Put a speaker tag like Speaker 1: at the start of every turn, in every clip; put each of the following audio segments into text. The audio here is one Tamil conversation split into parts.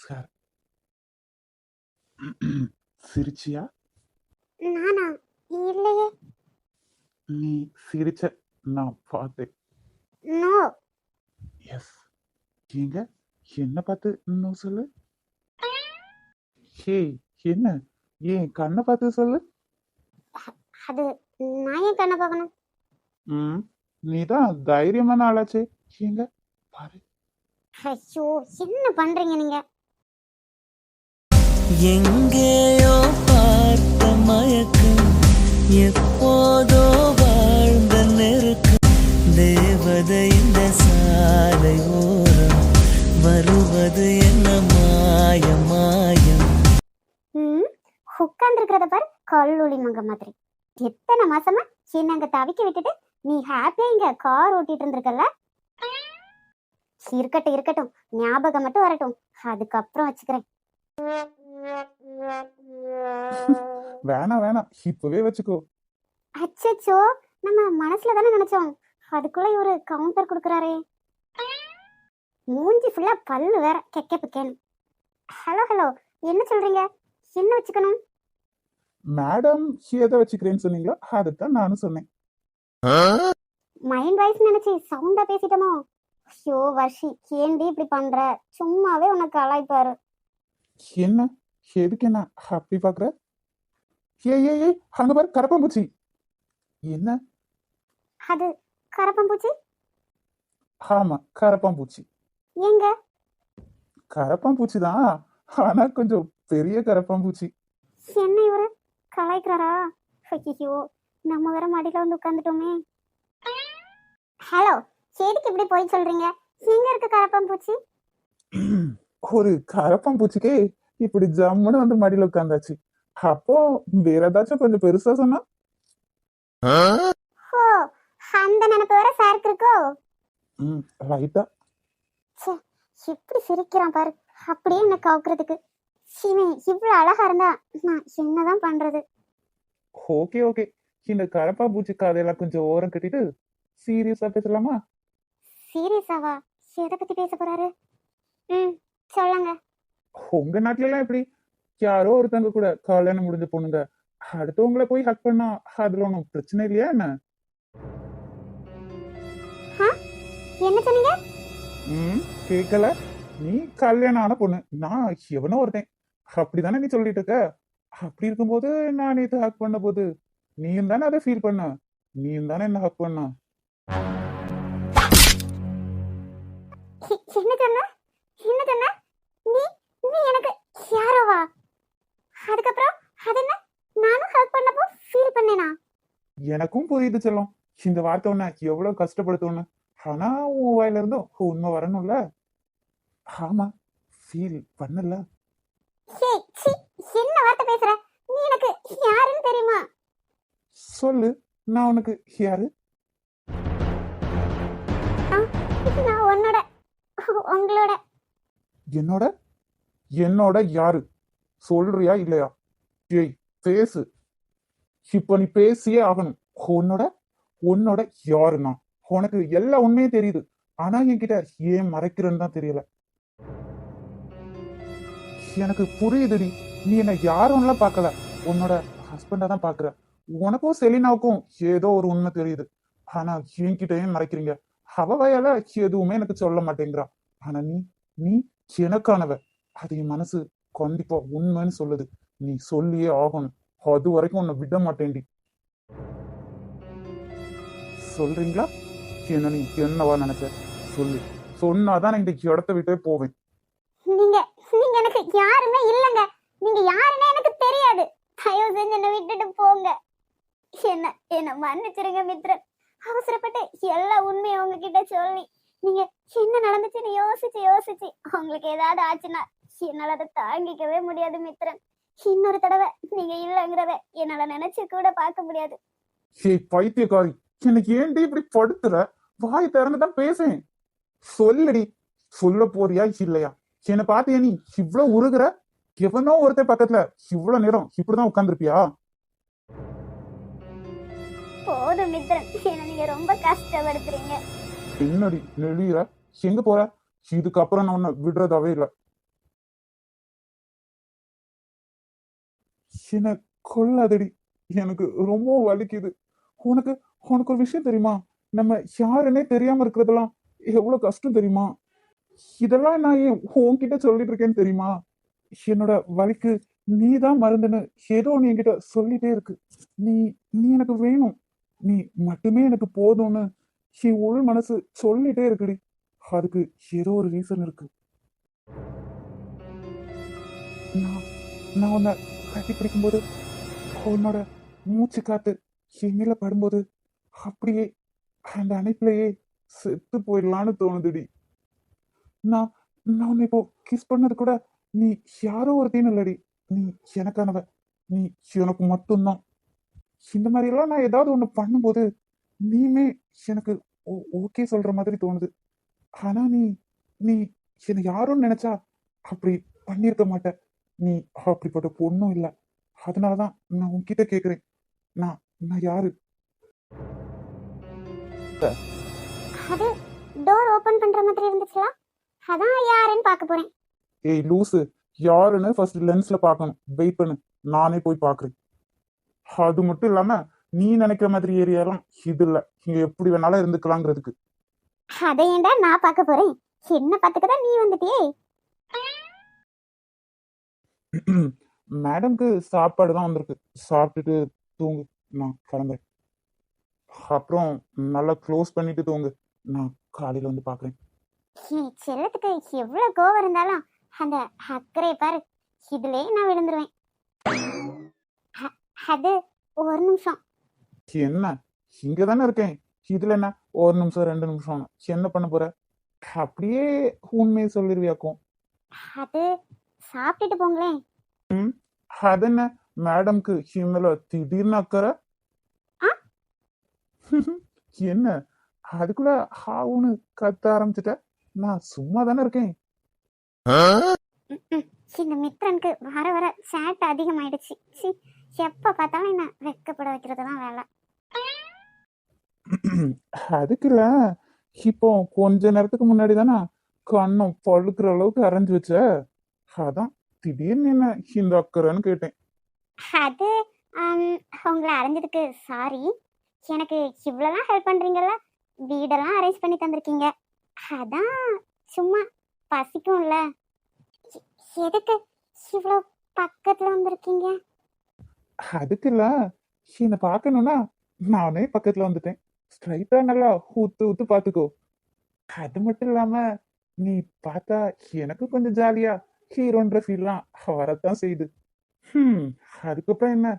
Speaker 1: சார். சிரிச்சியா?
Speaker 2: நானா? இல்லையே.
Speaker 1: நீ சிரிச்ச நான் பார்த்தேன்.
Speaker 2: நோ.
Speaker 1: எஸ். ஏங்க என்ன பார்த்து இன்னும் சொல்லு. ஹே, என்ன ஏன் கண்ணை பார்த்து சொல்லு.
Speaker 2: அது நான் ஏன் கண்ணை பார்க்கணும்?
Speaker 1: ம், நீதான் தைரியமான ஆளாச்சே. ஏங்க பாரு.
Speaker 2: ஐயோ, என்ன பண்றீங்க நீங்க?
Speaker 3: எங்கேயோ பார்த்த மயக்கம், எப்போதோ வாழ்ந்த நெருக்கம், தேவதை இந்த சாலை ஓரம் வருவது என்ன மாயம் மாயம்.
Speaker 2: உட்கார்ந்துருக்கிறத பாரு, கல்லூலி மங்க மாதிரி. எத்தனை மாசமா என்ன அங்க தவிக்க விட்டுட்டு நீ ஹாப்பியா இங்க கார் ஓட்டிட்டு இருந்திருக்கல. இருக்கட்டும் இருக்கட்டும், ஞாபகம் மட்டும் வரட்டும், அதுக்கப்புறம் வச்சுக்கிறேன்.
Speaker 1: வேணாம் வேணாம், இப்பவே வச்சுக்கோ.
Speaker 2: அச்சச்சோ, நம்ம மனசுல தானே நினைச்சோம், அதுக்குள்ள இவரு கவுண்டர் கொடுக்கறாரே. மூஞ்சி ஃபுல்லா பல்லு வேற கெக்க பிக்கேன்னு. ஹலோ ஹலோ, என்ன சொல்றீங்க? என்ன வச்சுக்கணும்?
Speaker 1: மேடம் எதை வச்சுக்கிறேன்னு சொன்னீங்களோ அதைத்தான் நானும் சொன்னேன்.
Speaker 2: மைண்ட் வாய்ஸ் நினைச்சு சவுண்டா பேசிட்டோமோ? ஐயோ வர்ஷி, ஏண்டி இப்படி பண்ற? சும்மாவே உனக்கு அலாய்ப்பாரு.
Speaker 1: என்ன எதுக்கு என்ன அப்படி பாக்குற? ஏய் அங்க பாரு, கரப்பாம்பூச்சி. என்ன?
Speaker 2: அது கரப்பம்பூச்சி?
Speaker 1: ஆமா, கரப்பாம்பூச்சி.
Speaker 2: எங்க?
Speaker 1: கரப்பாம்பூச்சி தான், ஆனா கொஞ்சம் பெரிய கரப்பாம்பூச்சி.
Speaker 2: என்ன இவரு கலாய்க்கிறாரா? ஐயோ, நம்ம வேற மடியில வந்து உட்காந்துட்டோமே. ஹலோ, எதுக்கு இப்படி போய் சொல்றீங்க? எங்க இருக்கு கரப்பம்பூச்சி?
Speaker 1: ஒரு கரப்பாம்பூச்சிக்கே இப்படி ஜம்முன்னு வந்து மடியில உட்காந்தாச்சு. அப்போ வேற ஏதாச்சும் கொஞ்சம் பெருசா சொன்னா?
Speaker 2: ஓ, அந்த நினைப்பு வேற சாருக்கு இருக்கோ?
Speaker 1: லைட்டா.
Speaker 2: எப்படி சிரிக்கிறான் பாரு, அப்படியே என்ன கவுக்குறதுக்கு. இவன் இவ்வளவு அழகா இருந்தா நான் என்னதான் பண்றது?
Speaker 1: ஓகே ஓகே, இந்த கரப்பாம்பூச்சி கதையெல்லாம் கொஞ்சம் ஓரம் கட்டிட்டு சீரியஸா பேசலாமா?
Speaker 2: சீரியஸாவா? எதை பத்தி பேச போறாரு? சொல்லுங்க.
Speaker 1: உங்க நாட்டுல எல்லாம் எப்படி யாரோ ஒருத்தங்க கூட கல்யாணம் முடிஞ்ச பொண்ணுங்க அடுத்தவங்கள போய் ஹக் பண்ணா அதுல ஒன்றும் பிரச்சனை இல்லையா என்ன?
Speaker 2: என்ன சொன்னீங்க?
Speaker 1: கேட்கல? நீ கல்யாணம் ஆன பொண்ணு, நான் எவனோ ஒருத்தன், அப்படிதானே நீ சொல்லிட்டு இருக்க? அப்படி இருக்கும்போது நான் நேற்று ஹக் பண்ண போது நீயும் தானே அதை ஃபீல் பண்ண, நீயும் தானே என்ன ஹக் பண்ண.
Speaker 2: என்ன சொன்ன? என்ன சொன்ன? நீ நீ எனக்கு யாரோவா? அதுக்கப்புறம் அது என்ன, நானும் ஹெல்ப் பண்ணப்போ ஃபீல் பண்ணேனா?
Speaker 1: எனக்கும் புரியுது செல்லம், இந்த வார்த்தை உன்னை எவ்வளவு கஷ்டப்படுத்தும்னு. ஆனா உன் வாயில இருந்தும் உண்மை வரணும்ல. ஆமா, ஃபீல் பண்ணல.
Speaker 2: என்ன வார்த்தை பேசுற? நீ எனக்கு யாருன்னு தெரியுமா?
Speaker 1: சொல்லு, நான் உனக்கு யாரு?
Speaker 2: நான் உன்னோட, உங்களோட.
Speaker 1: என்னோட? என்னோட யாரு சொல்றியா இல்லையா? ஏய் பேசு, இப்ப நீ பேசியே ஆகணும். உன்னோட உன்னோட யாருன்னா உனக்கு எல்லா உண்மையும் தெரியுது, ஆனா என்கிட்ட ஏன் மறைக்கிறன்னு தான் தெரியல. எனக்கு புரியுதுடி, நீ என்ன யாரும்லாம் பார்க்கல, உன்னோட ஹஸ்பண்டா தான் பாக்குற. உனக்கும் செலினாவுக்கும் ஏதோ ஒரு உண்மை தெரியுது, ஆனா என்கிட்ட ஏன் மறைக்கிறீங்க? அவ வயல எதுவுமே எனக்கு சொல்ல மாட்டேங்கிறா, ஆனா நீ நீ எனக்கானவ, அது என் மனசு கண்டிப்பா உண்மைன்னு சொல்லுது. நீ சொல்லியே ஆகணும், அது வரைக்கும் உன்னை விட மாட்டேன்டி. சொல்றீங்களா? என்ன நீ என்னவா நினைச்ச? சொல்லு, சொன்னாதான் நான் இந்த இடத்த விட்டே போவேன்.
Speaker 2: நீங்க நீங்க எனக்கு யாருமே இல்லங்க, நீங்க யாருன்னே எனக்கு தெரியாது. தயவு செஞ்சு என்ன விட்டுட்டு போங்க. என்ன என்ன மன்னிச்சிருங்க மித்ரன், அவசரப்பட்டு எல்லா உண்மையை உங்ககிட்ட சொல்லி நீங்க என்ன நடந்துச்சுன்னு யோசிச்சு யோசிச்சு உங்களுக்கு ஏதாவது ஆச்சுன்னா என்னால அதை தாங்கிக்கவே முடியாது மித்ரன். இன்னொரு தடவை நீங்க இல்லங்கிறத என்னால நினைச்சு கூட பார்க்க முடியாது.
Speaker 1: ஏய் பைத்தியக்காரி, எனக்கு ஏன்டி இப்படி படுத்துற? வாய் திறந்துதான் பேசேன். சொல்லுடி, சொல்ல போறியா இல்லையா? என்னை பார்த்தியா நீ இவ்வளவு உருகுற? எவனோ ஒருத்தர் பக்கத்துல இவ்வளவு நேரம் இப்படிதான் உட்கார்ந்துருப்பியா?
Speaker 2: போதும் மித்ரன், என்ன நீங்க ரொம்ப கஷ்டப்படுத்துறீங்க.
Speaker 1: என்னடி நெளியிற? எங்க போற? இதுக்கப்புறம் நான் உன்னை விடுறதாவே இல்லை. என்ன கொல்லாதடி, எனக்கு ரொம்ப வலிக்குது. உனக்கு உனக்கு ஒரு விஷயம் தெரியுமா? நம்ம யாருன்னே தெரியாம இருக்கிறதெல்லாம் எவ்வளவு கஷ்டம் தெரியுமா? இதெல்லாம் நான் ஏன் உன்கிட்ட சொல்லிட்டு இருக்கேன்னு தெரியுமா? என்னோட வலிக்கு நீதான் மருந்துன்னு ஏதோ நீ என்கிட்ட சொல்லிட்டே இருக்கு. நீ நீ எனக்கு வேணும், நீ மட்டுமே எனக்கு போதும்னு என் உள் மனசு சொல்லிட்டே இருக்குடி. அதுக்கு ஏதோ ஒரு ரீசன் இருக்கு. நான் நான் உன்னை கட்டி பிடிக்கும்போது உன்னோட மூச்சு காத்து என் மேல படும்போது அப்படியே அந்த அணைப்பிலேயே செத்து போயிடலான்னு தோணுதுடி. நான் நான் உன்னை இப்போ கிஸ் பண்ணது கூட நீ யாரோ ஒருத்தின்னு இல்லடி, நீ எனக்கானவ, நீ எனக்கு மட்டும்தான். இந்த மாதிரி எல்லாம் நான் ஏதாவது ஒண்ணு பண்ணும்போது நீயுமே எனக்கு ஓகே சொல்ற மாதிரி தோணுது. ஆனா நீ நீ என்னை யாரும் நினைச்சா அப்படி பண்ணியிருக்க மாட்ட. நீ அப்படிப்பட்ட பொண்ணும் இல்ல. அதனாலதான் நான் உன்கிட்ட கேக்குறேன், நான் நான் யாரு?
Speaker 2: அது டோர் ஓபன் பண்ற மாதிரி இருந்துச்சுல, அதான் யாருன்னு பார்க்க போறேன்.
Speaker 1: ஏய் லூசு, யாருன்னு ஃபர்ஸ்ட் லென்ஸ்ல பார்க்கணும். வெயிட் பண்ணு, நானே போய் பாக்குறேன். அது மட்டும் இல்லாம நீ நினைக்கிற மாதிரி ஏரியாலாம் இது இல்ல, இங்க எப்படி வேணாலும் இருந்துக்கலாங்கிறதுக்கு.
Speaker 2: அதை ஏன்டா நான் பார்க்க போறேன்? என்ன பார்த்துக்கதான் நீ வந்துட்டியே.
Speaker 1: மேடம்க்கு சாப்பாடு தான் வந்திருக்கு, சாப்பிட்டுட்டு தூங்கு, நான் கிளம்புறேன். அப்புறம் நல்லா க்ளோஸ் பண்ணிட்டு தூங்கு, நான் காலையில வந்து பாக்குறேன்.
Speaker 2: என் செல்லத்துக்கு எவ்வளவு கோவம் இருந்தாலும் அந்த அக்கறை பாரு, இதுலயே நான் விழுந்துருவேன். அது ஒரு நிமிஷம்.
Speaker 1: என்ன, இங்க தானே இருக்கேன், இதுல என்ன ஒரு நிமிஷம் 2 நிமிஷம் என்ன பண்ண போற? அப்படியே உண்மையை சொல்லிருவியாக்கும்.
Speaker 2: அது சாப்பிட்டுட்டு போங்களேன்.
Speaker 1: அது என்ன, மேடம்க்கு இவங்கள திடீர்னு அக்கறை?
Speaker 2: ஆ?
Speaker 1: என்ன அதுக்குள்ள ஹாவுன்னு கத்த ஆரம்பிச்சுட்ட? நான் சும்மா தானே இருக்கேன்.
Speaker 2: இந்த மித்ரனுக்கு வர வர சேட் அதிகமாயிடுச்சு. சி, எப்ப பார்த்தாலும் என்ன வெக்கப்பட வைக்கிறதுதான் வேலை.
Speaker 1: அதுக்குல்ல, இப்போ கொஞ்ச நேரத்துக்கு முன்னாடி தானே கண்ணம் பழுக்கிற அளவுக்கு அரைஞ்சு வச்ச, அதான் திடீர்னு என்ன இந்த அக்கறைன்னு கேட்டேன்.
Speaker 2: அது உங்களை அரைஞ்சதுக்கு சாரி. எனக்கு இவ்வளோலாம் ஹெல்ப் பண்றீங்கல்ல, வீடெல்லாம் அரேஞ்ச் பண்ணி தந்திருக்கீங்க, அதான் சும்மா பசிக்கும்ல. எதுக்கு இவ்வளோ பக்கத்துல வந்திருக்கீங்க?
Speaker 1: அதுக்குல்ல, என்னை பார்க்கணும்னா நானே பக்கத்துல வந்துட்டேன். ஸ்ட்ரைட்டா நல்லா ஊத்து ஊத்து பாத்துக்கோ. அது மட்டும் இல்லாம நீ பார்த்தா எனக்கு கொஞ்சம் ஜாலியா ஹீரோன்ற ஃபீல்லாம் வரத்தான் செய்யுது. அதுக்கப்புறம் என்ன,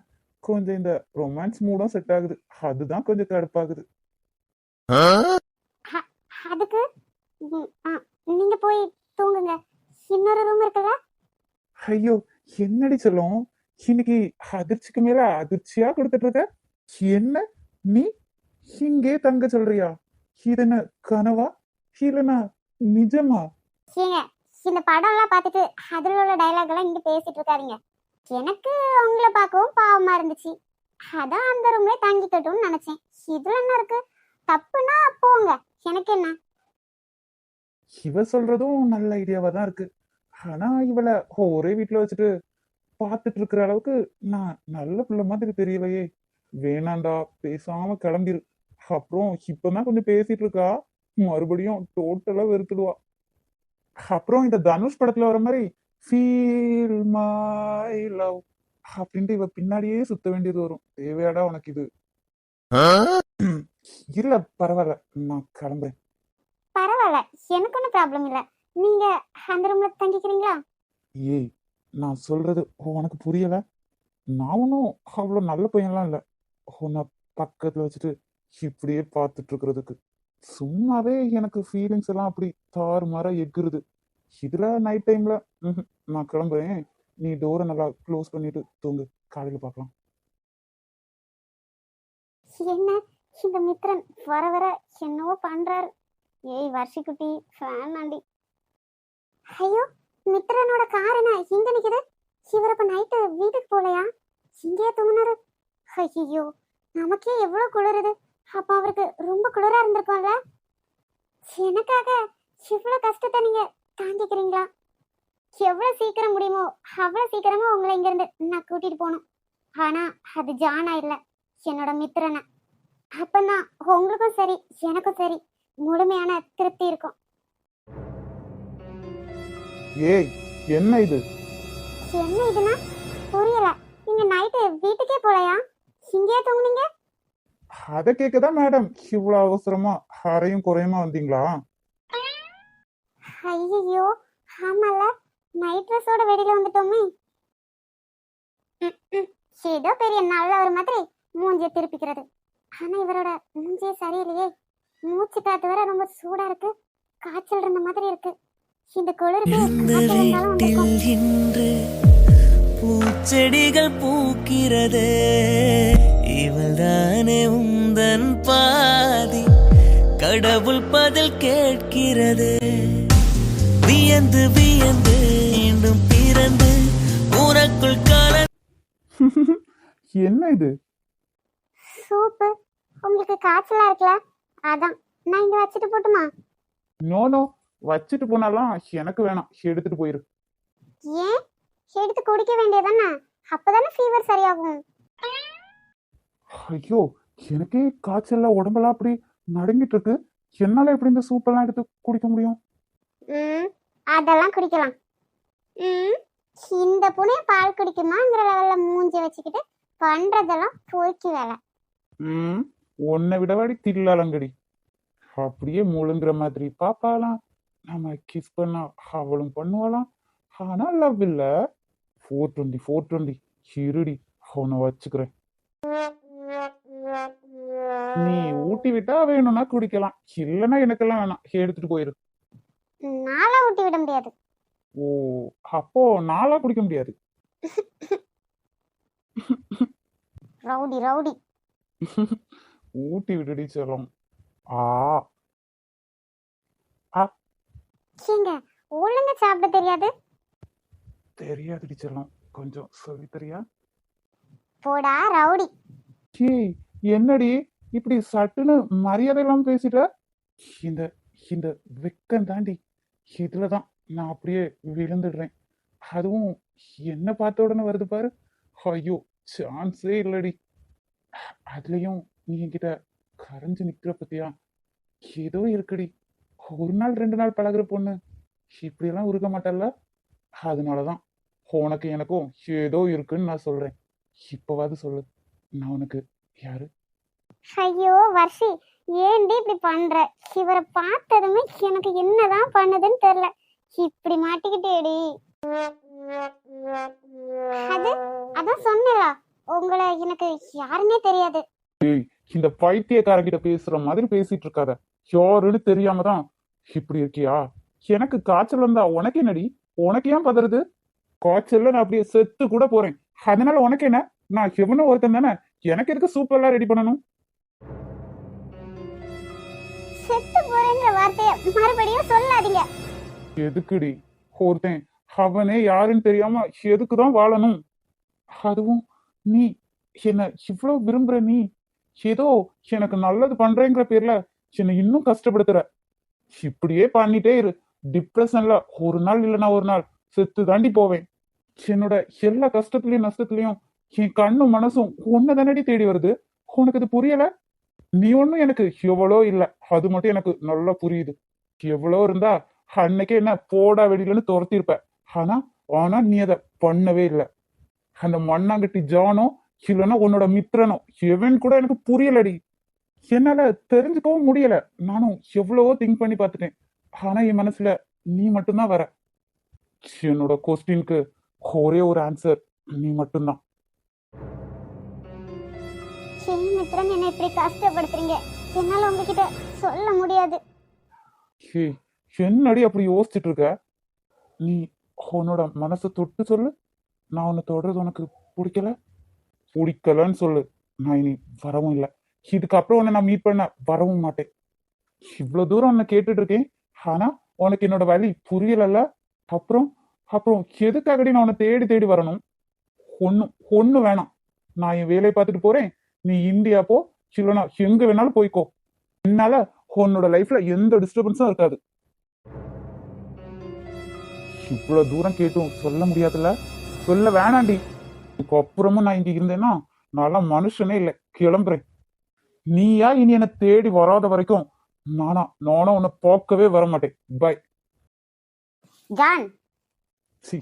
Speaker 1: கொஞ்சம் இந்த ரொமான்ஸ் மூடும் செட் ஆகுது, அதுதான் கொஞ்சம் கடுப்பாகுது.
Speaker 2: அதுக்கு நீங்க போய் தூங்குங்க, இன்னொரு ரூம் இருக்குல்ல.
Speaker 1: ஐயோ, என்னடி சொல்லும், இன்னைக்கு அதிர்ச்சிக்கு மேல அதிர்ச்சியா கொடுத்துட்டு இருக்க. என்ன நீ இங்கே தங்க சொல்றியா? இது என்ன கனவா இல்லனா நிஜமா?
Speaker 2: ஏங்க, இந்த படம்லாம் பார்த்துட்டு அதில் உள்ள டைலாக் எல்லாம் இங்க பேசிட்டு இருக்காதீங்க. எனக்கு உங்களை பார்க்கவும் பாவமா இருந்துச்சு, அதான் அந்த ரூம்ல தங்கிக்கட்டும்னு நினைச்சேன். இதுல என்ன இருக்கு, தப்புனா போங்க, எனக்கு என்ன.
Speaker 1: இவ சொல்றதும் நல்ல ஐடியாவா தான் இருக்கு. ஆனா இவளை ஒரே வீட்டுல வச்சுட்டு பார்த்துட்டு இருக்கிற அளவுக்கு நான் நல்ல பிள்ளை மாதிரி தெரியலையே. வேணாண்டா, பேசாம கிளம்பிரு. அப்புறம் இப்பதான் கொஞ்சம் பேசிட்டு இருக்கா, மறுபடியும் டோட்டலா வெறுத்துடுவா. அப்புறம் இந்த தனுஷ் படத்துல வர மாதிரி ஃபீல் மை லவ் அப்படின்ட்டு இவ பின்னாடியே சுத்த வேண்டியது வரும். தேவையாடா உனக்கு இது? இல்ல பரவாயில்ல, நான் கிளம்புறேன்.
Speaker 2: பரவாயில்ல, எனக்கு ஒன்றும் ப்ராப்ளம் இல்லை. நீங்க அந்த ரூம்ல தங்கிக்கிறீங்களா?
Speaker 1: ஏய், நான் சொல்றது உனக்கு புரியல? நான் ஒன்றும் அவ்வளோ நல்ல பையன்லாம் இல்லை உன்னை பக்கத்துல வச்சுட்டு இப்படியே பார்த்துட்டு இருக்கிறதுக்கு. சும்மாவே எனக்கு ஃபீலிங்ஸ் எல்லாம் அப்படி தாறுமாறா எகுறுது. இதுல நைட் டைம்ல நான் கிளம்புறேன். நீ டோரை நல்லா க்ளோஸ் பண்ணிட்டு தூங்கு, காலையில பார்க்கலாம்.
Speaker 2: என்ன இந்த மித்ரன் வர வர என்னவோ பண்றாரு. ஏய் வர்ஷிக்குட்டி, ஃபேன் ஆண்டி. ஐயோ, மித்ரனோட கார் என்ன இங்க நிக்குது? இவர் அப்ப நைட்டு வீட்டுக்கு போலையா? இங்கே தூங்குனாரு. ஐயோ, நமக்கே எவ்வளவு குளிருது, அப்ப அவருக்கு ரொம்ப குளிரா இருந்திருக்கும்ல. எனக்காக இவ்வளவு கஷ்டத்தை நீங்க தாங்கிக்கிறீங்களா? எவ்வளவு சீக்கிரம் முடியுமோ அவ்வளவு சீக்கிரமா உங்களை இங்க இருந்து நான் கூட்டிட்டு போகணும். ஆனா அது ஜானா இல்ல, என்னோட மித்திரனை. அப்பதான் உங்களுக்கும் சரி எனக்கும் சரி முழுமையான திருப்தி இருக்கும்.
Speaker 1: ஏய், என்ன இது?
Speaker 2: என்ன இதுனா புரியல. நீங்க நைட்டு வீட்டுக்கே போலையா? இங்கேயே தூங்குனீங்க?
Speaker 1: அதை கேட்கதான் மேடம் இவ்வளவு அவசரமா அரையும் குறையுமா வந்தீங்களா?
Speaker 2: ஐயோ, ஆமால, நைட் ட்ரெஸ்ஸோட வெளியில வந்துட்டோமே. ஏதோ பெரிய நல்ல ஒரு மாதிரி மூஞ்சிய திருப்பிக்கிறது. ஆனா இவரோட மூஞ்சியே சரியில்லையே. மூச்சு காத்து வேற ரொம்ப சூடா இருக்கு, காய்ச்சல் இருந்த மாதிரி இருக்கு. இந்த குளிருக்கு
Speaker 3: இந்த
Speaker 2: காய்ச்சல் இருந்தாலும்
Speaker 3: வீட்டில்
Speaker 2: வந்திருக்கும்.
Speaker 3: இன்று பூச்செடிகள் பூக்கிறதே, இவள்தானே உந்தன் பாதி, கடவுள் பதில் கேட்கிறது. வியந்து வியந்து மீண்டும் பிறந்து உனக்குள் கால
Speaker 1: என்ன இது?
Speaker 2: சூப்பு. உங்களுக்கு காய்ச்சலா இருக்கல, அதான் நான் இங்க வச்சுட்டு போட்டுமா?
Speaker 1: நோ நோ, வச்சுட்டு போனாலாம் எனக்கு வேணாம், எடுத்துட்டு போயிரு.
Speaker 2: ஏன்? எடுத்து குடிக்க வேண்டியதானே, அப்பதானே ஃபீவர் சரியாகும்.
Speaker 1: ஐயோ, எனக்கே காய்ச்சல்ல உடம்பெல்லாம் அப்படி நடுங்கிட்டு இருக்கு. என்னால எப்படி இந்த சூப்பெல்லாம் எடுத்து குடிக்க முடியும்?
Speaker 2: அதெல்லாம் குடிக்கலாம். இந்த புனைய பால் குடிக்குமாங்கிற லெவல்ல மூஞ்சி வச்சுக்கிட்டு பண்றதெல்லாம் போய்க்கு வேலை.
Speaker 1: உன்னை விடவாடி தில்லாலங்கடி. அப்படியே முழுங்குற மாதிரி பாப்பாலாம், நம்ம கிஸ் பண்ணா அவளும் பண்ணுவாளாம். ஆனா லவ் இல்ல. 420 இருடி, அவனை வச்சுக்கிறேன். நீ ஊட்டி விட்டா வேணும்னா குடிக்கலாம், இல்லைன்னா எனக்கெல்லாம் வேணாம், எடுத்துட்டு போயிரு.
Speaker 2: நாளா ஊட்டி விட முடியாது.
Speaker 1: ஓ, அப்போ நாளா குடிக்க முடியாது.
Speaker 2: Rowdy rowdy.
Speaker 1: ஊட்டி விடுடி செல்லம். ஆ
Speaker 2: ஏங்க, ஒழுங்கா சாப்பிட தெரியாது?
Speaker 1: தெரியாதுடி செல்லம், கொஞ்சம் சொல்லி தெரியா?
Speaker 2: போடா ரவுடி.
Speaker 1: ஏய், என்னடி இப்படி சட்டுன்னு மரியாதை இல்லாம பேசிட்ட? இந்த இந்த வெக்கம் தாண்டி, இதுலதான் நான் அப்படியே விழுந்துடுறேன். அதுவும் என்ன பார்த்த உடனே வருது பாரு. ஐயோ, சான்ஸே இல்லடி. அதுலயும் நீ என்கிட்ட கரைஞ்சு நிக்கிற பத்தியா, ஏதோ இருக்குடி. ஒரு நாள் 2 நாள் பழகுற பொண்ணு இப்படியெல்லாம் உருக மாட்டல்ல. அதனாலதான் உனக்கு எனக்கும் ஏதோ இருக்குன்னு நான் சொல்றேன். இப்பவாது சொல்லு, நான் உனக்கு யாரு?
Speaker 2: ஐயோ வர்ஷி, ஏண்டி இப்படி பண்ற? இவரை பார்த்ததுமே எனக்கு என்னதான் பண்ணுதுன்னு தெரியல. இப்படி மாட்டிக்கிட்டேடி. அது அதான் சொன்னலா, உங்களை எனக்கு யாருன்னே தெரியாது.
Speaker 1: ஏய், இந்த பைத்தியக்காரங்கிட்ட பேசுற மாதிரி பேசிட்டு இருக்காத. யாருன்னு தெரியாம தான் இப்படி இருக்கியா? எனக்கு காய்ச்சல் வந்தா உனக்கு என்னடி? உனக்கு ஏன் பதறது? காய்ச்சல்ல நான் அப்படியே செத்து கூட போறேன். அதனால உனக்கு என்ன? நான் எவனோ ஒருத்தன் தானே, எனக்கு எதுக்கு சூப் எல்லாம் ரெடி பண்ணணும்?
Speaker 2: செத்து போறேங்கிற வார்த்தைய மறுபடியும் சொல்லாதீங்க.
Speaker 1: எதுக்குடி? ஒருத்தன் அவனே யாருன்னு தெரியாம எதுக்குதான் வாழணும்? அதுவும் நீ என்ன இவ்வளவு விரும்புற, நீ ஏதோ எனக்கு நல்லது பண்றேங்கிற பேர்ல என்னை இன்னும் கஷ்டப்படுத்துற. இப்படியே பண்ணிட்டே இரு, டிப்ரெஷன்ல ஒரு நாள் இல்லைன்னா ஒரு நாள் செத்து தாண்டி போவேன். என்னோட எல்லா கஷ்டத்துலயும் நஷ்டத்துலயும் என் கண்ணும் மனசும் ஒன்னதானடி தேடி வருது. உனக்கு அது புரியல? நீ ஒண்ணும் எனக்கு எவ்வளோ இல்ல, அது மட்டும் எனக்கு நல்லா புரியுது. எவ்வளோ இருந்தா அன்னைக்கே என்ன போடா வெளியிலன்னு துரத்திருப்ப. ஆனா ஆனா நீ அதை பண்ணவே இல்லை. அந்த மண்ணாங்கட்டி ஜானோ இல்லைன்னா உன்னோட மித்திரனோ எவன் கூட எனக்கு புரியலடி. என்னால தெரிஞ்சுக்கவும் முடியல. நானும் எவ்வளவோ திங்க் பண்ணி பார்த்துட்டேன். ஆனா என் மனசுல நீ மட்டும்தான் வர. என்னோட கொஸ்டினுக்கு ஒரே ஒரு ஆன்சர், நீ மட்டும்தான்.
Speaker 2: மித்ரன், என்ன இப்படி கஷ்டப்படுத்துறீங்க? என்னால உங்ககிட்ட சொல்ல முடியாது.
Speaker 1: ஹே, என்னடி அப்படி யோசிச்சுட்டு இருக்க? நீ உன்னோட மனசை தொட்டு சொல்லு. நான் உன்னை தொடர்றது உனக்கு பிடிக்கலன்னு சொல்லு. நான் இனி வரவும் இல்லை. இதுக்கப்புறம் உன்னை நான் மீட் பண்ண வரவும் மாட்டேன். இவ்வளவு தூரம் உன்னை கேட்டுட்டு இருக்கேன், ஆனா உனக்கு என்னோட வழி புரியலல்ல. அப்புறம் அப்புறம் எதுக்காகடி நான் உன்னை தேடி தேடி வரணும்? ஒண்ணு வேணாம். நான் என் வேலையை பார்த்துட்டு போறேன். நீ இந்தியா போ, இல்லைனா எங்க வேணாலும் போய்க்கோ. என்னால உன்னோட லைஃப்ல எந்த டிஸ்டர்பன்ஸும் இருக்காது. இவ்வளவு தூரம் கேட்டும் சொல்ல முடியாதுல்ல? சொல்ல வேணாண்டி. இதுக்கப்புறமும் நான் இங்க இருந்தேன்னா நல்லா மனுஷனே இல்லை, கிளம்புறேன். நீயா இனி என்னை தேடி வராத வரைக்கும் நானும் உன்னை பார்க்கவே வர மாட்டேன். பை.
Speaker 2: ஜான்,
Speaker 1: சி,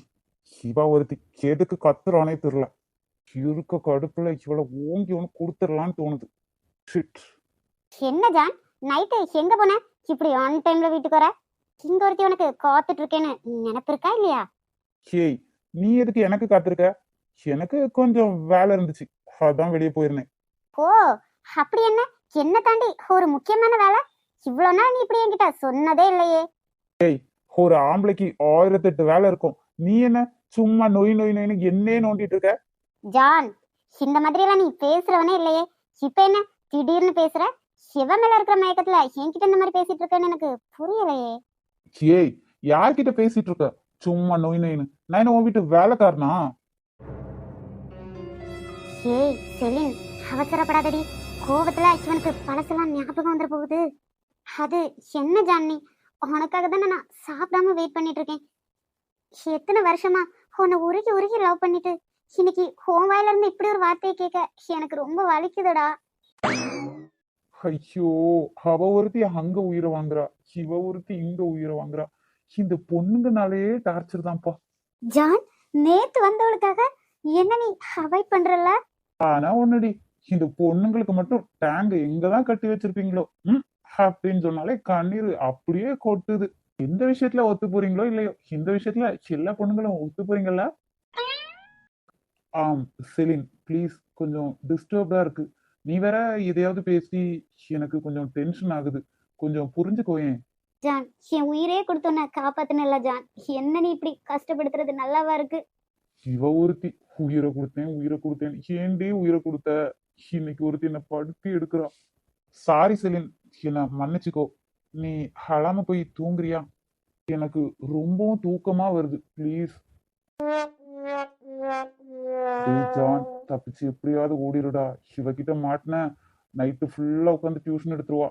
Speaker 1: இவ ஒருத்தி எதுக்கு கத்துறானே தெரியல. இருக்க கடுப்புல இவளை ஓங்கி ஒன்று கொடுத்துடலான்னு தோணுது. ஷிட்.
Speaker 2: என்ன ஜான், நைட்டு எங்க போன? இப்படி ஆன் டைம்ல வீட்டுக்கு வர? இங்க ஒருத்தி உனக்கு காத்துட்டு இருக்கேன்னு நினைப்பு இருக்கா இல்லையா?
Speaker 1: ஏய், நீ எதுக்கு எனக்கு காத்திருக்க? எனக்கு கொஞ்சம் வேலை இருந்துச்சு, அதான் வெளியே போயிருந்தேன்.
Speaker 2: ஓ, அப்படி என்ன? என்ன தாண்டி ஒரு முக்கியமான வேலை? இவ்வளவு நாள் நீ இப்படி என்கிட்ட சொன்னதே இல்லையே.
Speaker 1: ஒரு ஆம்பளைக்கு 1008 வேலை இருக்கும். நீ என்ன சும்மா நொய் நொய் நொய்னு என்னே நோண்டிட்டு இருக்க?
Speaker 2: ஜான், இந்த மாதிரி எல்லாம் நீ பேசுறவனே இல்லையே. இப்ப என்ன திடீர்னு பேசுற? சிவ மேல இருக்கிற மயக்கத்துல என்கிட்ட இந்த மாதிரி பேசிட்டு இருக்கேன்னு எனக்கு புரியலையே.
Speaker 1: ஏய், யார்கிட்ட பேசிட்டு இருக்க? சும்மா நொய் நொய்னு. நான் என்ன உன் வீட்டு வேலைக்காரனா?
Speaker 2: ஏய் செலின், அவசரப்படாதடி. கோபத்துல இவனுக்கு பழசெல்லாம் ஞாபகம் வந்துட போகுது. அது என்ன ஜான்னி, உனக்காக தானே நான் சாப்பிடாம வெயிட் பண்ணிட்டு இருக்கேன். எத்தனை வருஷமா உன்னை உருகி உருகி லவ் பண்ணிட்டு இன்னைக்கு உன் வாயில இருந்து இப்படி ஒரு வார்த்தையை கேட்க எனக்கு ரொம்ப வலிக்குதுடா.
Speaker 1: ஐயோ, அவ ஒருத்தி அங்க உயிரை வாங்குறா, இவ ஒருத்தி இங்க உயிரை வாங்குறா. இந்த பொண்ணுங்கனாலே டார்ச்சர் தான்ப்பா.
Speaker 2: ஜான், நேத்து வந்தவளுக்காக என்ன நீ அவாய்ட் பண்றல?
Speaker 1: ஆனா ஒண்ணுடி, இந்த பொண்ணுங்களுக்கு மட்டும் டேங்க் எங்கதான் கட்டி வச்சிருப்பீங்களோ அப்படின்னு சொன்னாலே கண்ணீர் அப்படியே கொட்டுது. எந்த விஷயத்துல ஒத்து போறீங்களோ இல்லையோ, இந்த விஷயத்துல எல்லா பொண்ணுங்களும் ஒத்து போறீங்கல்ல? செலின், ப்ளீஸ், கொஞ்சம் டிஸ்டர்ப்டா இருக்கு. நீ வேற எதையாவது பேசி எனக்கு கொஞ்சம் டென்ஷன் ஆகுது, கொஞ்சம் புரிஞ்சுக்கோயேன்.
Speaker 2: ஜான், என் உயிரே கொடுத்தோன்ன காப்பாத்தினல ஜான், என்ன நீ இப்படி கஷ்டப்படுத்துறது நல்லாவா இருக்கு?
Speaker 1: இவ ஒருத்தி உயிரை கொடுத்தேன் ஏண்டி உயிரை கொடுத்த? இன்னைக்கு ஒருத்தி என்ன படுத்தி எடுக்கிறா. சாரி செலின், என்ன மன்னிச்சுக்கோ. நீ அழாம போய் தூங்குறியா? எனக்கு ரொம்பவும் தூக்கமா வருது, ப்ளீஸ். ஜான், தப்பிச்சு எப்படியாவது ஓடிடுடா. இவகிட்ட மாட்டின நைட்டு ஃபுல்லா உட்காந்து டியூஷன் எடுத்துருவா.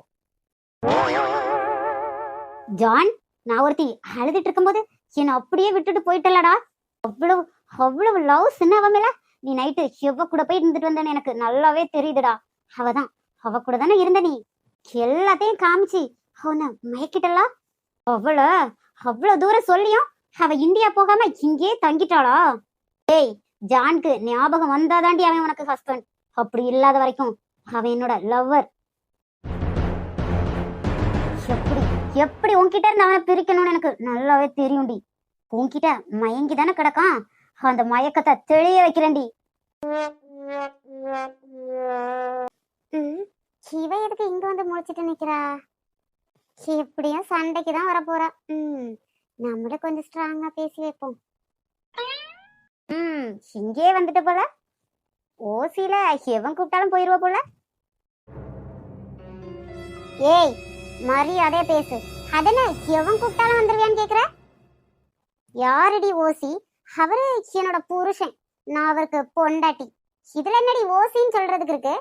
Speaker 2: ஜான், நான் ஒருத்தி அழுதுட்டு இருக்கும்போது என்ன அப்படியே விட்டுட்டு போயிட்டலடா. அவ்வளவு அவ்வளவு லவ் சின்ன அவ மேல. நீ நைட்டு எவ்வளவு கூட போய் இருந்துட்டு வந்தேன்னு எனக்கு நல்லாவே தெரியுதுடா. அவ கூட தானே இருந்த. நீ எல்லாத்தையும் காமிச்சு அவனை மயக்கிட்டலாம். அவ்வளவு தூரம் சொல்லியும் அவ இந்தியா போகாம இங்கே தங்கிட்டாளா? ஏய், ஜான்க்கு ஞாபகம் வந்தாதாண்டி அவன் உனக்கு ஹஸ்பண்ட். அப்படி இல்லாத வரைக்கும் அவன் என்னோட லவ்வர். எப்படி உன்கிட்ட இருந்து அவனை பிரிக்கணும்னு எனக்கு நல்லாவே தெரியும்டி. உன்கிட்ட மயங்கி தானே கிடக்கான், அந்த மயக்கத்தை தெளிய வைக்கிறேன்டி. இவ எதுக்கு இங்க வந்து முழிச்சிட்டு நிக்கிறா? எப்படியும் சண்டைக்கு தான் வர போறா. நம்மள கொஞ்சம் ஸ்ட்ராங்கா பேசி வைப்போம். இங்கே வந்துட்டு போல. ஓசில எவன் கூப்பிட்டாலும் போயிருவா போல. ஏய், மரியாதையா பேசு. அதன எவன் கூப்பிட்டாலும் வந்துருவியான்னு கேக்குற? யாரடி ஓசி? அவரு என்னோட புருஷன், நான் அவருக்கு பொண்டாட்டி. இதுல என்னடி ஓசின்னு சொல்றதுக்கு இருக்கு?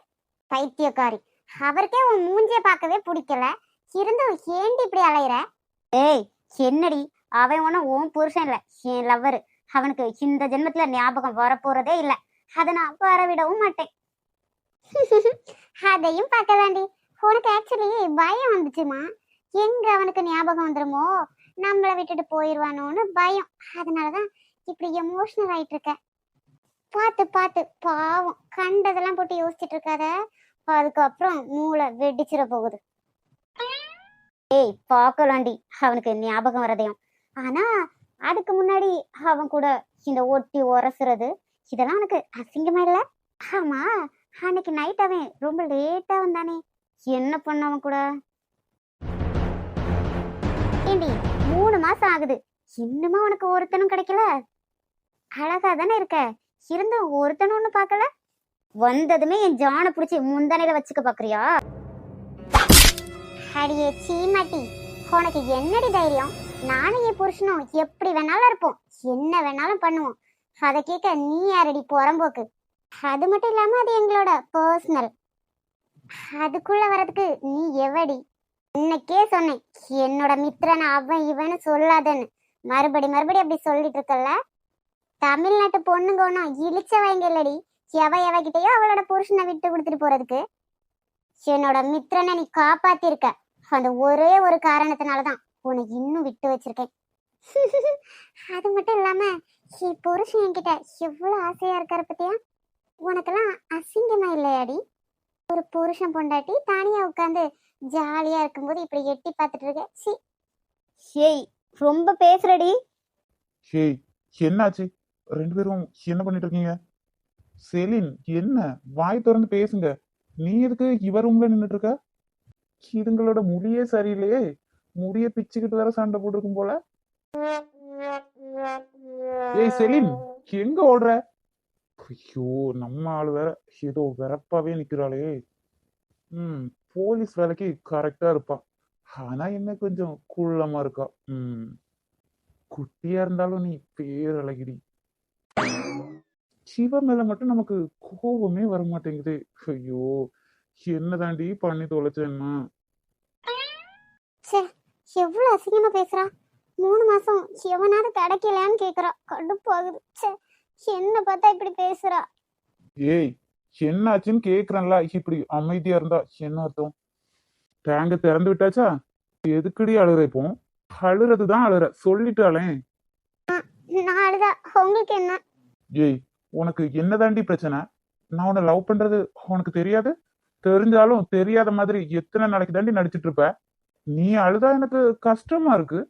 Speaker 2: பைத்தியக்காரி, அவருக்கே உன் மூஞ்சிய பார்க்கவே பிடிக்கல, இருந்தும் ஏண்டி இப்படி அலையிற? ஏய், என்னடி, அவன் ஒன்னும் உன் புருஷன் இல்ல, என் லவ்வரு. அவனுக்கு இந்த ஜென்மத்துல ஞாபகம் வரப்போறதே இல்ல, அதை நான் வரவிடவும் மாட்டேன். அதையும் பார்க்க வேண்டி. உனக்கு ஆக்சுவலி பயம் வந்துச்சுமா. எங்க அவனுக்கு ஞாபகம் வந்துருமோ, நம்மளை விட்டுட்டு போயிடுவானோன்னு பயம். அதனாலதான் இப்படி எமோஷனல் ஆயிட்டு இருக்க. பார்த்து பாவம், கண்டதெல்லாம் போட்டு யோசிச்சுட்டு இருக்காத, அதுக்கப்புறம் மூளை வெடிச்சிட போகுது. ஏய், பார்க்கலாண்டி அவனுக்கு ஞாபகம் வரதையும். ஆனா அதுக்கு முன்னாடி அவன் கூட இந்த ஒட்டி உரசுறது இதெல்லாம் உனக்கு அசிங்கமா இல்ல? ஆமா, அன்னைக்கு நைட் அவன் ரொம்ப லேட்டா வந்தானே, என்ன பண்ண அவன் கூட? ஏண்டி, 3 மாசம் ஆகுது, இன்னுமா உனக்கு ஒருத்தனும் கிடைக்கல? அழகா தானே இருக்க, இருந்தும் ஒருத்தனும் ஒண்ணு பார்க்கல. வந்ததுமே என் ஜானை பிடிச்சி முந்தானையில வச்சுக்க பாக்குறியா? அடியே சீமாட்டி, உனக்கு என்னடி தைரியம்? நானும் என் புருஷனும் எப்படி வேணாலும் இருப்போம், என்ன வேணாலும் பண்ணுவோம். அதை கேட்க நீ யாரடி புறம்போக்கு? அது மட்டும் இல்லாம அது எங்களோட பர்சனல். அதுக்குள்ள வர்றதுக்கு நீ எவடி? இன்னைக்கே சொன்னேன், என்னோட மித்திரன் அவன் இவன்னு சொல்லாதன்னு. மறுபடி அப்படி சொல்லிட்டு இருக்கல. தமிழ்நாட்டு பொண்ணுங்க ஒன்றும் இழிச்சவங்க இல்லடி. எவகிட்டயோ அவளோட புருஷனை விட்டு கொடுத்துட்டு போறதுக்கு. என்னோட மித்திரனை நீ காப்பாத்திருக்க. அந்த ஒரே ஒரு காரணத்தினாலதான் உன்னை இன்னும் விட்டு வச்சிருக்கேன். அது மட்டும் இல்லாம என் புருஷன் என்கிட்ட எவ்வளவு ஆசையா இருக்காரு பத்தியா? உனக்கெல்லாம் அசிங்கமா இல்லையாடி? ஒரு புருஷன் பொண்டாட்டி தனியா உட்காந்து ஜாலியா இருக்கும்போது இப்படி எட்டி பார்த்துட்டு இருக்க. சி ஏய், ரொம்ப பேசுறடி.
Speaker 1: ஹேய், என்னாச்சு? ரெண்டு பேரும் என்ன பண்ணிட்டு இருக்கீங்க? செலின், என்ன வாய் திறந்து பேசுங்க. நீ எதுக்கு இவ ரூம்ல நின்னுட்டு இருக்க? இதுங்களோட முடியே சரியில்லையே. முடிய பிச்சுக்கிட்டு வேற சண்டை போட்டிருக்கும் போல. ஏய் செலின், எங்க ஓடுற? ஐயோ, நம்ம ஆளு வேற ஏதோ வெறப்பாவே நிக்கிறாளே. போலீஸ் வேலைக்கு கரெக்டா இருப்பா. ஆனா என்ன கொஞ்சம் குள்ளமா இருக்கா. குட்டியா இருந்தாலும் நீ பேரழகிடி. சிவ மேல மட்டும் நமக்கு கோபமே வர மாட்டேங்குது. ஐயோ, என்னதாண்டி பண்ணி தொலைச்சேன்னா?
Speaker 2: ச்சே, எவ்வளவு அசிங்கமா பேசுறா. 3 மாசம் எவனாவது கிடைக்கலையான்னு கேக்குறா. கடுப்பாகுது. ச்சே, என்ன பார்த்தா இப்படி பேசுறா?
Speaker 1: ஏய், என்னாச்சுன்னு கேக்குறேன்ல. இப்படி அமைதியா இருந்தா என்ன அர்த்தம்? டேங்க திறந்து விட்டாச்சா? எதுக்குடி அழுற? இப்போ அழுறதுதான் அழுற, சொல்லிட்டாளே.
Speaker 2: நான் அழுதா உங்களுக்கு என்ன?
Speaker 1: ஏய், உனக்கு என்னதாண்டி பிரச்சனை? நான் உன்னை லவ் பண்றது உனக்கு தெரியாது? தெரிஞ்சாலும் தெரியாத மாதிரி எத்தனை நாளைக்கு தாண்டி நடிச்சிட்டு இருப்ப? நீ அழுதா எனக்கு கஷ்டமா இருக்கு.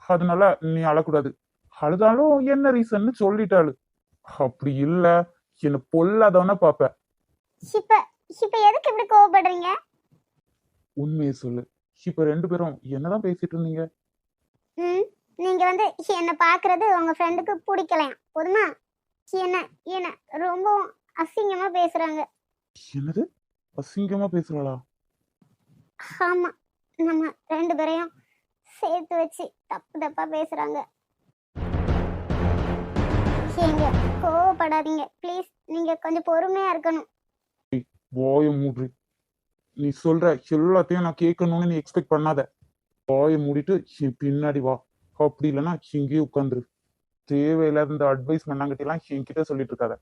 Speaker 1: அதனால நீ அழக்கூடாது. அழுதாலும் என்ன ரீசன்னு சொல்லிட்டாளு. அப்படி இல்ல என்ன பொல்லாதவன பாப்ப.
Speaker 2: இப்ப இப்ப எதுக்கு இப்படி கோவப்படுறீங்க?
Speaker 1: உண்மையை சொல்லு. இப்ப ரெண்டு பேரும் என்னதான் பேசிட்டு இருந்தீங்க?
Speaker 2: நீங்க வந்து என்ன பாக்குறது உங்க ஃப்ரெண்டுக்கு பிடிக்கலையா? போதுமா? என்ன என்ன ரொம்ப அசிங்கமா பேசுறாங்க.
Speaker 1: என்னது? அசிங்கமா பேசுறாளா?
Speaker 2: ஆமா, நம்ம 2 பேரையும் சேர்த்து வச்சு தப்பு தப்பா பேசுறாங்க. ஏங்க, கோவப்படாதீங்க ப்ளீஸ். நீங்க கொஞ்சம் பொறுமையா இருக்கணும்.
Speaker 1: வாய மூடி. நீ சொல்ற எல்லாத்தையும் நான் கேட்கணும்னு நீ எக்ஸ்பெக்ட் பண்ணாத. வாய மூடிட்டு என் பின்னாடி வா. அப்படி இல்லைன்னா இங்கேயே உட்காந்துரு. தேவையில்லாத இந்த அட்வைஸ் பண்ணாங்கட்டி எல்லாம் என்கிட்ட சொல்லிட்டு இருக்காத.